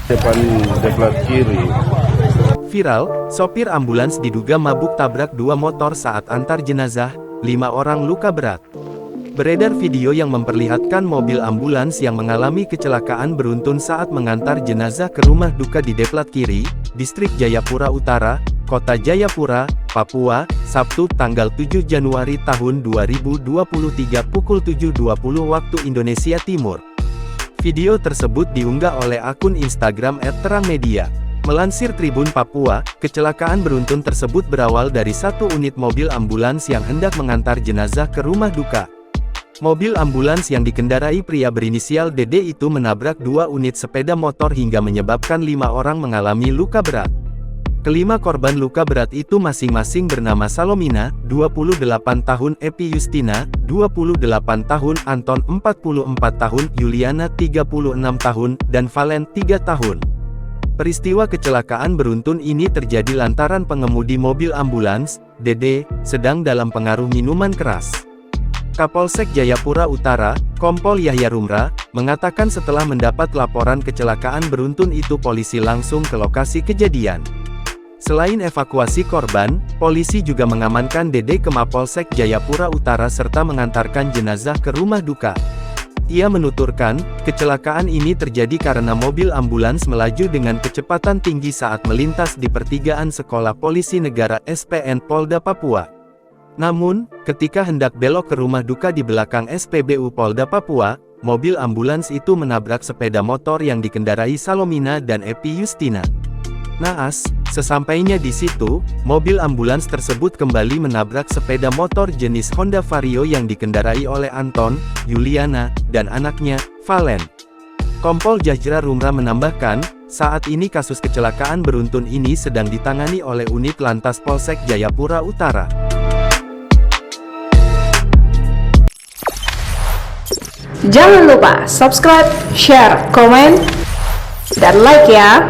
depan depan kiri. Viral, sopir ambulans diduga mabuk tabrak dua motor saat antar jenazah, 5 orang luka berat. Beredar video yang memperlihatkan mobil ambulans yang mengalami kecelakaan beruntun saat mengantar jenazah ke rumah duka di Deplat Kiri, Distrik Jayapura Utara, Kota Jayapura, Papua, Sabtu tanggal 7 Januari tahun 2023 pukul 7.20 waktu Indonesia Timur. Video tersebut diunggah oleh akun Instagram @terangmedia. Melansir Tribun Papua, kecelakaan beruntun tersebut berawal dari satu unit mobil ambulans yang hendak mengantar jenazah ke rumah duka. Mobil ambulans yang dikendarai pria berinisial DD itu menabrak dua unit sepeda motor hingga menyebabkan 5 orang mengalami luka berat. Kelima korban luka berat itu masing-masing bernama Salomina, 28 tahun, Epi Justina, 28 tahun, Anton, 44 tahun, Yuliana, 36 tahun, dan Valen, 3 tahun. Peristiwa kecelakaan beruntun ini terjadi lantaran pengemudi mobil ambulans, DD, sedang dalam pengaruh minuman keras. Kapolsek Jayapura Utara, Kompol Yahya Rumra, mengatakan setelah mendapat laporan kecelakaan beruntun itu polisi langsung ke lokasi kejadian. Selain evakuasi korban, polisi juga mengamankan DD ke Mapolsek Jayapura Utara serta mengantarkan jenazah ke rumah duka. Ia menuturkan, kecelakaan ini terjadi karena mobil ambulans melaju dengan kecepatan tinggi saat melintas di pertigaan Sekolah Polisi Negara SPN Polda Papua. Namun, ketika hendak belok ke rumah duka di belakang SPBU Polda Papua, mobil ambulans itu menabrak sepeda motor yang dikendarai Salomina dan Epi Justina. Naas, sesampainya di situ, mobil ambulans tersebut kembali menabrak sepeda motor jenis Honda Vario yang dikendarai oleh Anton, Yuliana, dan anaknya, Valen. Kompol Yahya Rumra menambahkan, saat ini kasus kecelakaan beruntun ini sedang ditangani oleh unit Lantas Polsek Jayapura Utara. Jangan lupa subscribe, share, komen, dan like ya!